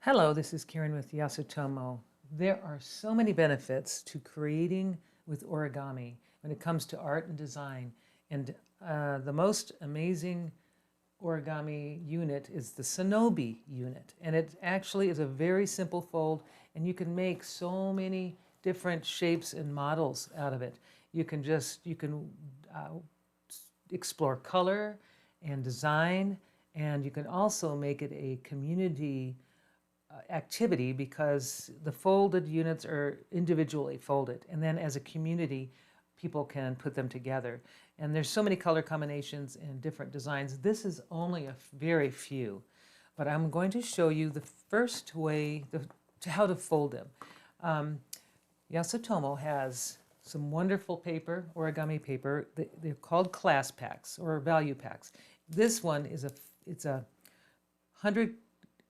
Hello, this is Karen with Yasutomo. There are so many benefits to creating with origami when it comes to art and design. And the most amazing origami unit is the Sonobe unit. And it actually is a very simple fold, and you can make so many different shapes and models out of it. You can explore color and design, and you can also make it a community activity because the folded units are individually folded, and then as a community people can put them together, and there's so many color combinations and different designs. This is only a very few, but I'm going to show you the first way to how to fold them. Yasutomo has some wonderful paper, origami paper. They're called class packs or value packs. This one is it's a 100,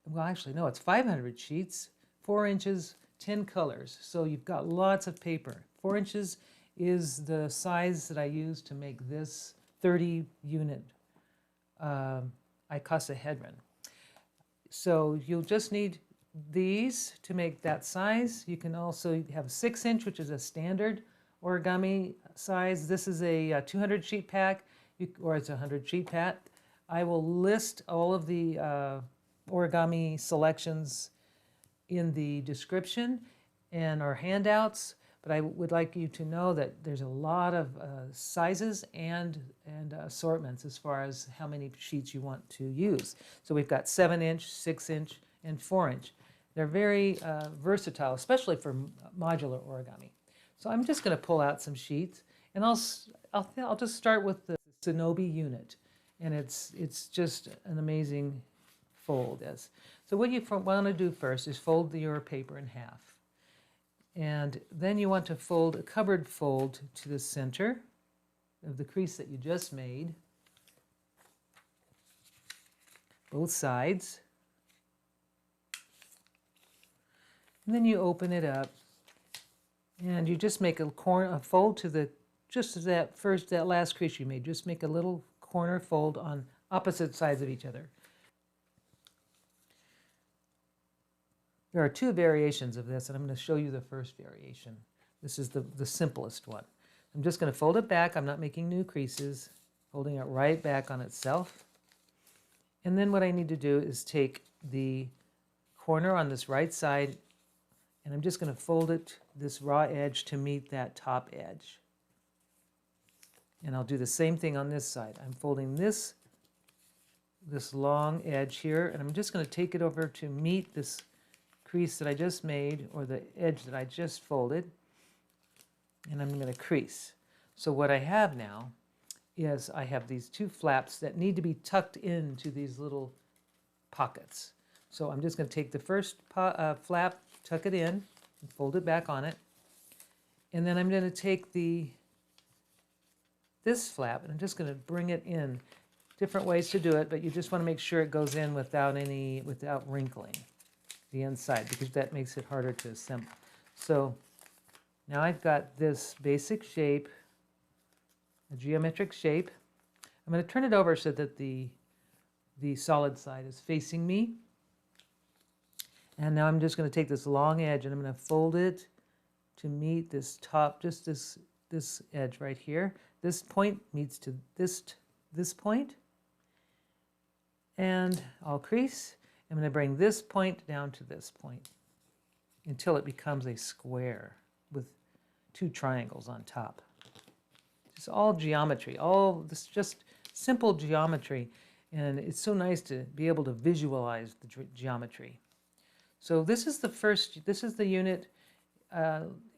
well, actually, no, it's 500 sheets, 4 inches, 10 colors. So you've got lots of paper. 4 inches is the size that I use to make this 30-unit icosahedron. So you'll just need these to make that size. You can also have a 6-inch, which is a standard origami size. This is a 200 sheet pack, or it's a 100 sheet pack. I will list all of the origami selections in the description and our handouts, but I would like you to know that there's a lot of sizes and assortments as far as how many sheets you want to use. So we've got 7-inch, 6-inch, and 4-inch. They're very versatile, especially for modular origami. So I'm just going to pull out some sheets, and I'll just start with the Zenobi unit, and it's just an amazing fold is. So what you want to do first is fold your paper in half. And then you want to fold a covered fold to the center of the crease that you just made, both sides. And then you open it up and you just make a fold to the, just that last crease you made. Just make a little corner fold on opposite sides of each other. There are 2 variations of this, and I'm going to show you the first variation. This is the simplest one. I'm just going to fold it back. I'm not making new creases, folding it right back on itself. And then what I need to do is take the corner on this right side, and I'm just going to fold it, this raw edge, to meet that top edge. And I'll do the same thing on this side. I'm folding this long edge here, and I'm just going to take it over to meet this crease that I just made, or the edge that I just folded, and I'm going to crease. So what I have now is I have these 2 flaps that need to be tucked into these little pockets. So I'm just going to take the first flap, tuck it in, and fold it back on it, and then I'm going to take this flap, and I'm just going to bring it in. Different ways to do it, but you just want to make sure it goes in without wrinkling the inside, because that makes it harder to assemble. So now I've got this basic shape, a geometric shape. I'm going to turn it over so that the solid side is facing me. And now I'm just going to take this long edge and I'm going to fold it to meet this top, just this edge right here. This point meets to this point. And I'll crease. I'm going to bring this point down to this point until it becomes a square with 2 triangles on top. It's all geometry, all this just simple geometry, and it's so nice to be able to visualize the geometry. So this is the unit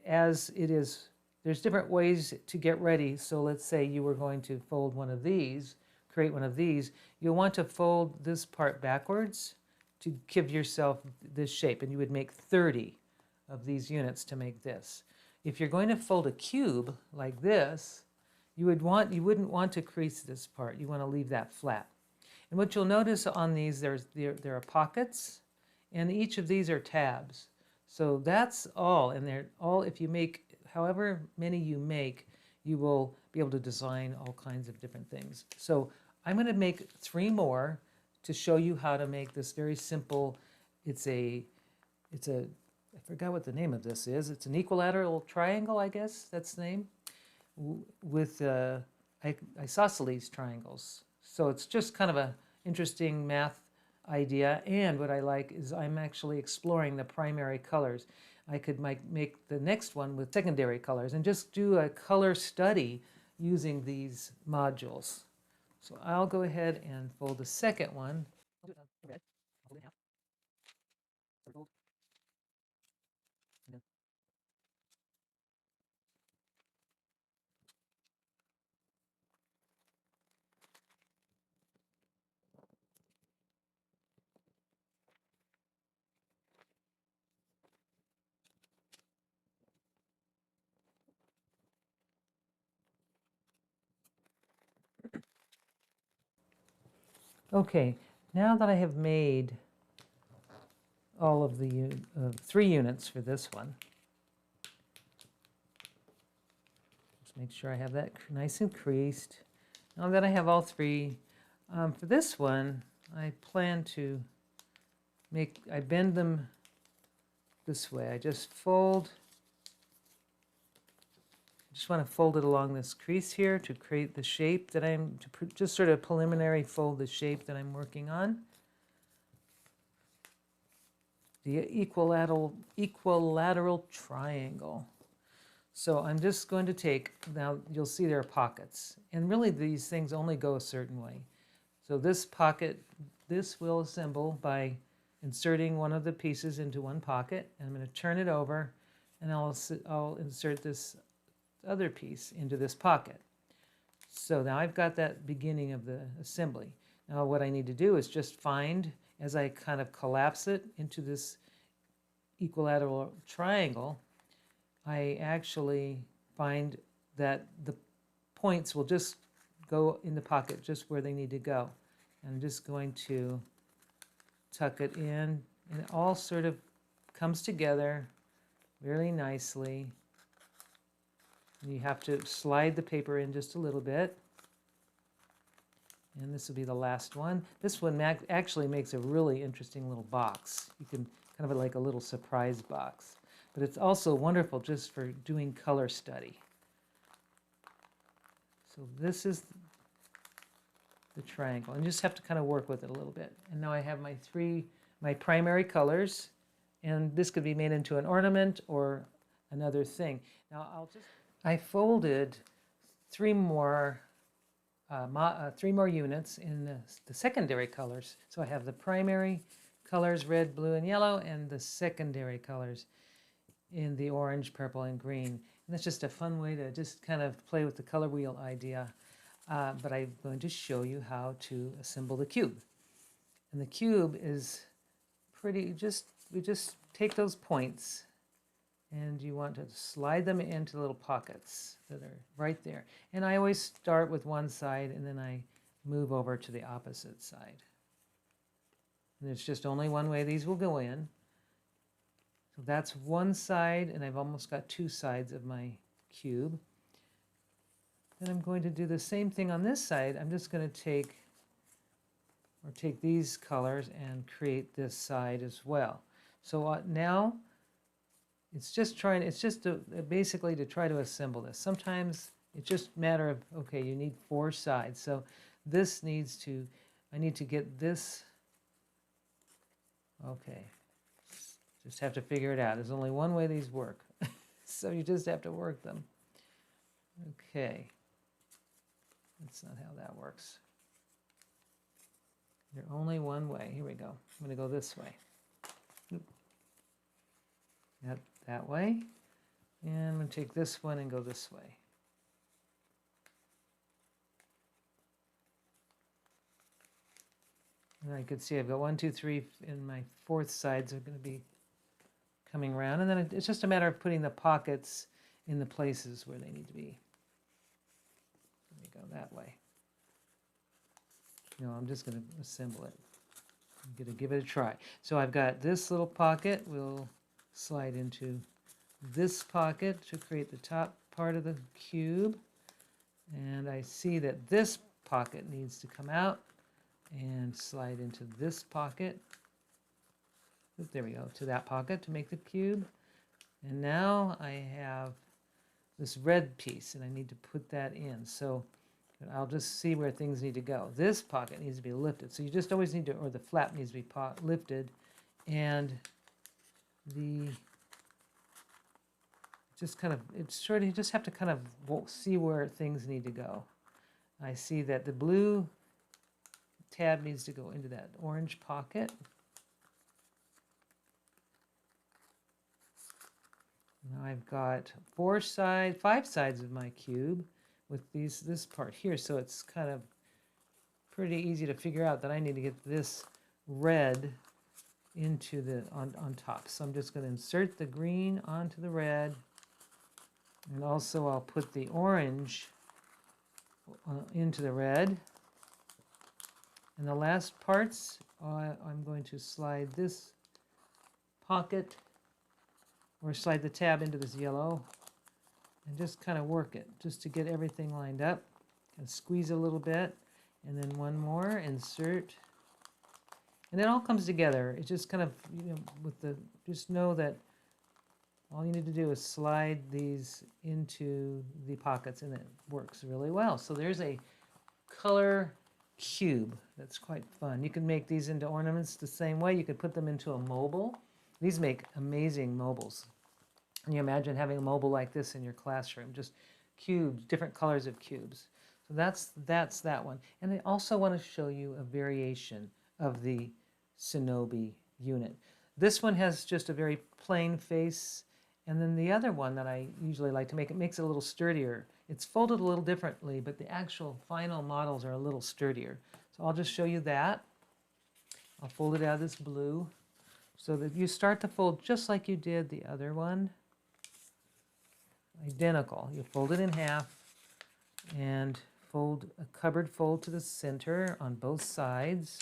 as it is. There's different ways to get ready. So let's say you were going to fold one of these, create one of these. You'll want to fold this part backwards to give yourself this shape, and you would make 30 of these units to make this. If you're going to fold a cube like this, you wouldn't want to crease this part. You want to leave that flat. And what you'll notice on these, there are pockets, and each of these are tabs. So that's all, and they're all, if you make however many you make, you will be able to design all kinds of different things. So I'm going to make 3 more to show you how to make this very simple it's a, I forgot what the name of this is. It's an equilateral triangle, I guess that's the name, with isosceles triangles. So it's just kind of a interesting math idea. And what I like is I'm actually exploring the primary colors. I could make the next one with secondary colors and just do a color study using these modules. So I'll go ahead and fold the second one. I'll do it on red. I'll fold it in half. Fold. And then okay, now that I have made all of the 3 units for this one, just make sure I have that nice and creased. Now that I have all 3, for this one, I plan to I bend them this way. I just want to fold it along this crease here to create the shape that just sort of preliminary fold the shape that I'm working on. The equilateral triangle. So I'm just going to take, now you'll see there are pockets. And really these things only go a certain way. So this pocket, this will assemble by inserting one of the pieces into one pocket. And I'm going to turn it over and I'll insert this other piece into this pocket. So now I've got that beginning of the assembly. Now what I need to do is just find, as I kind of collapse it into this equilateral triangle, I actually find that the points will just go in the pocket just where they need to go. And I'm just going to tuck it in, and it all sort of comes together very nicely. And you have to slide the paper in just a little bit. And this will be the last one. This one actually makes a really interesting little box. You can kind of like a little surprise box. But it's also wonderful just for doing color study. So this is the triangle. And you just have to kind of work with it a little bit. And now I have my primary colors. And this could be made into an ornament or another thing. Now I folded 3 more units in the secondary colors. So I have the primary colors, red, blue, and yellow, and the secondary colors in the orange, purple, and green. And that's just a fun way to just kind of play with the color wheel idea. But I'm going to show you how to assemble the cube. And the cube is pretty, we just take those points and you want to slide them into little pockets that are right there. And I always start with one side and then I move over to the opposite side. And there's just only one way these will go in. So that's one side, and I've almost got 2 sides of my cube. Then I'm going to do the same thing on this side. I'm just going to take these colors and create this side as well. So now it's just basically to try to assemble this. Sometimes it's just a matter of, okay, you need 4 sides. So this I need to get this, okay. Just have to figure it out. There's only one way these work. So you just have to work them. Okay. That's not how that works. There's only one way. Here we go. I'm going to go this way. That way. And I'm going to take this one and go this way. And I could see I've got 1, 2, 3, and my 4th sides are going to be coming around. And then it's just a matter of putting the pockets in the places where they need to be. Let me go that way. No, I'm just going to assemble it. I'm going to give it a try. So I've got this little pocket. We'll slide into this pocket to create the top part of the cube. And I see that this pocket needs to come out and slide into this pocket. there we go, to that pocket to make the cube. And now I have this red piece, and I need to put that in. So I'll just see where things need to go. This pocket needs to be lifted. So you just always need to, or the flap needs to be lifted. And the, just kind of, it's sort of, you just have to kind of see where things need to go. I see that the blue tab needs to go into that orange pocket. Now I've got 5 sides of my cube with this part here, so it's kind of pretty easy to figure out that I need to get this red into the on top. So I'm just going to insert the green onto the red, and also I'll put the orange into the red. And the last parts, I'm going to slide this pocket, or slide the tab into this yellow, and just kind of work it, just to get everything lined up. And squeeze a little bit, and then one more, insert. And it all comes together. It just kind of, just know that all you need to do is slide these into the pockets, and it works really well. So there's a color cube that's quite fun. You can make these into ornaments the same way. You could put them into a mobile. These make amazing mobiles. Can you imagine having a mobile like this in your classroom? Just cubes, different colors of cubes. So that's that one. And I also want to show you a variation of the Sonobe unit. This one has just a very plain face, and then the other one that I usually like to make, it makes it a little sturdier. It's folded a little differently, but the actual final models are a little sturdier. So I'll just show you that. I'll fold it out of this blue so that you start to fold just like you did the other one. Identical. You fold it in half and fold a cupboard fold to the center on both sides.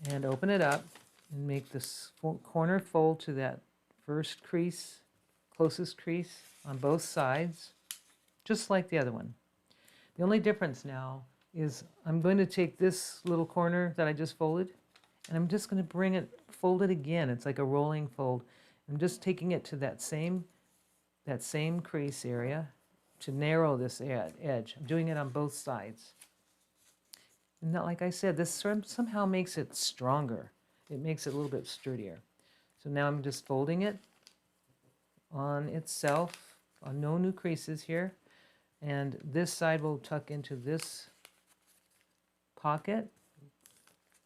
And open it up and make this corner fold to that first crease, closest crease on both sides, just like the other one. The only difference now is I'm going to take this little corner that I just folded, and I'm just going to bring it, fold it again. It's like a rolling fold. I'm just taking it to that same crease area to narrow this edge. I'm doing it on both sides. And that, like I said, this somehow makes it stronger. It makes it a little bit sturdier. So now I'm just folding it on itself, on no new creases here. And this side will tuck into this pocket.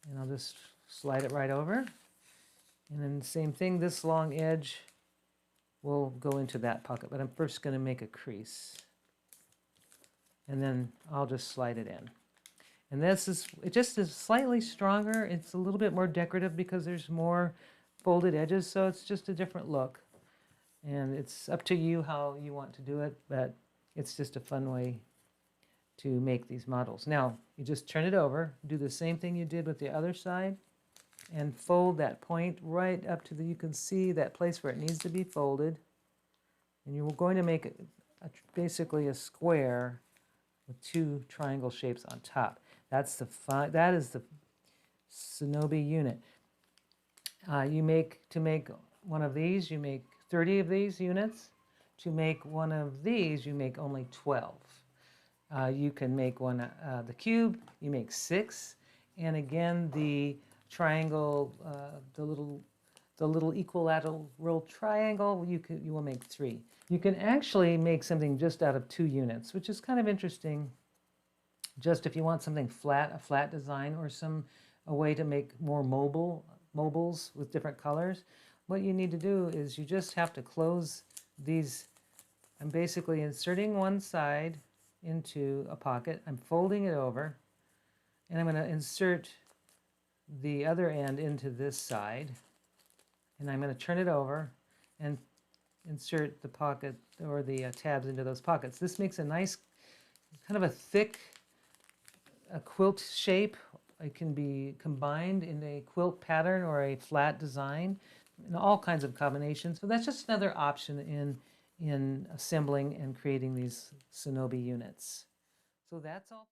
And I'll just slide it right over. And then the same thing, this long edge will go into that pocket. But I'm first going to make a crease. And then I'll just slide it in. And this is, it just is slightly stronger. It's a little bit more decorative because there's more folded edges, so it's just a different look. And it's up to you how you want to do it, but it's just a fun way to make these models. Now, you just turn it over, do the same thing you did with the other side, and fold that point right up to you can see that place where it needs to be folded. And you're going to make basically a square with 2 triangle shapes on top. That is the Sonobe unit. To make one of these, you make 30 of these units. To make one of these, you make only 12. You can make one, the cube, you make 6. And again, the triangle, the little equilateral triangle, you will make 3. You can actually make something just out of 2 units, which is kind of interesting. Just if you want something flat, a flat design, or a way to make more mobiles with different colors, what you need to do is you just have to close these. I'm basically inserting one side into a pocket. I'm folding it over, and I'm going to insert the other end into this side, and I'm going to turn it over and insert the pocket or the tabs into those pockets. This makes a nice, kind of a thick quilt shape. It can be combined in a quilt pattern or a flat design, and all kinds of combinations. So that's just another option in assembling and creating these Sonobe units. So that's all.